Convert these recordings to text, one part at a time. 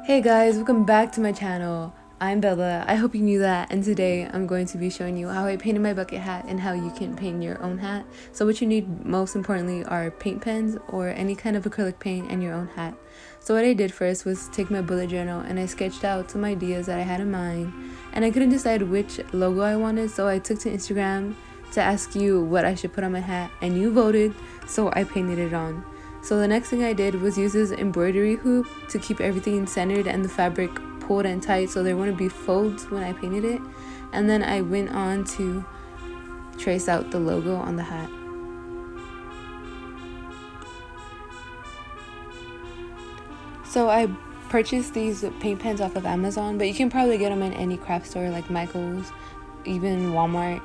Hey guys, welcome back to my channel. I'm Bella. I hope you knew that, and today I'm going to be showing you how I painted my bucket hat and how you can paint your own hat. So what you need most importantly are paint pens or any kind of acrylic paint and your own hat. So what I did first was take my bullet journal and I sketched out some ideas that I had in mind, and I couldn't decide which logo I wanted, so I took to Instagram to ask you what I should put on my hat, and you voted, so I painted it on. So the next thing I did was use this embroidery hoop to keep everything centered and the fabric pulled and tight so there wouldn't be folds when I painted it. And then I went on to trace out the logo on the hat. So I purchased these paint pens off of Amazon, but you can probably get them in any craft store like Michael's, even Walmart.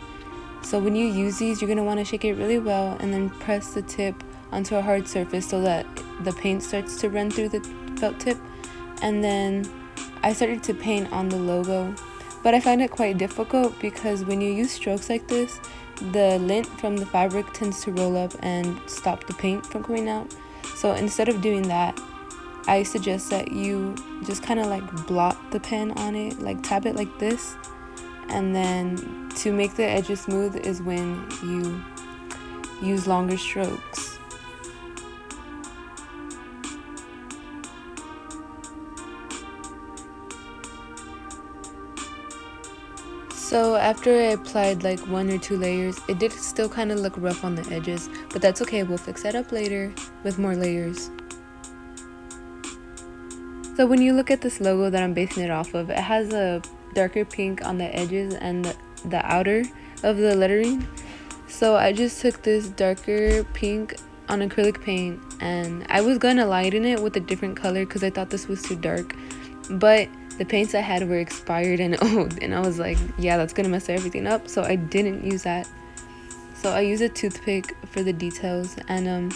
So when you use these, you're going to want to shake it really well and then press the tip onto a hard surface so that the paint starts to run through the felt tip. And then I started to paint on the logo, but I find it quite difficult because when you use strokes like this, the lint from the fabric tends to roll up and stop the paint from coming out. So instead of doing that, I suggest that you just kind of like blot the pen on it, like tap it like this, and then to make the edges smooth is when you use longer strokes. So after I applied like 1 or 2 layers, it did still kind of look rough on the edges, but that's okay, we'll fix that up later with more layers. So when you look at this logo that I'm basing it off of, it has a darker pink on the edges and the outer of the lettering. So I just took this darker pink on acrylic paint, and I was gonna lighten it with a different color because I thought this was too dark, but the paints I had were expired and old, and I was like, yeah, that's gonna mess everything up, so I didn't use that. So I use a toothpick for the details, and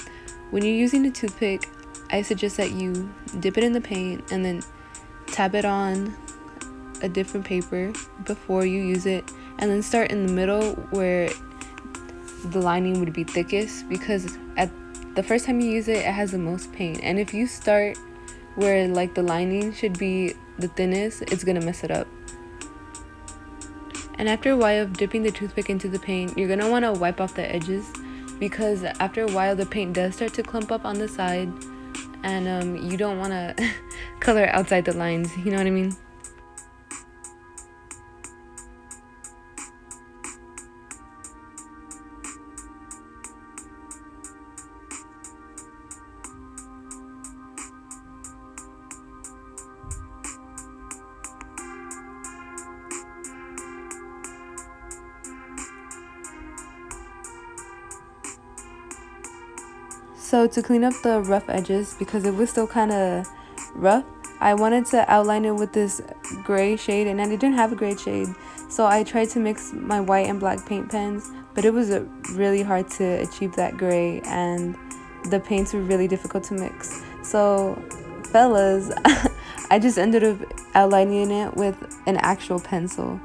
when you're using a toothpick, I suggest that you dip it in the paint and then tap it on a different paper before you use it, and then start in the middle where the lining would be thickest, because at the first time you use it, it has the most paint, and if you start where like the lining should be the thinnest, it's gonna mess it up. And after a while of dipping the toothpick into the paint, you're gonna want to wipe off the edges, because after a while the paint does start to clump up on the side, and you don't want to color outside the lines, you know what I mean? So to clean up the rough edges, because it was still kind of rough, I wanted to outline it with this gray shade, and I didn't have a gray shade, so I tried to mix my white and black paint pens, but it was really hard to achieve that gray, and the paints were really difficult to mix. So fellas, I just ended up outlining it with an actual pencil,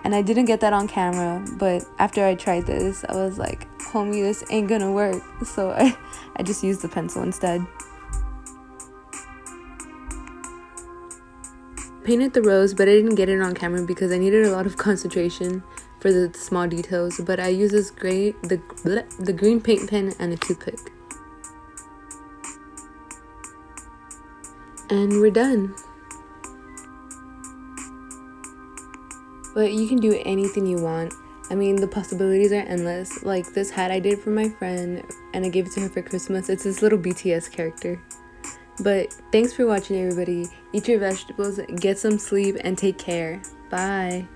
and I didn't get that on camera, but after I tried this, I was like, homie, this ain't gonna work, so I just used the pencil instead. Painted the rose, but I didn't get it on camera because I needed a lot of concentration for the small details, but I used this the green paint pen and a toothpick. And we're done. But you can do anything you want. I mean, the possibilities are endless. Like this hat I did for my friend, and I gave it to her for Christmas. It's this little BTS character. But thanks for watching, everybody. Eat your vegetables, get some sleep, and take care. Bye.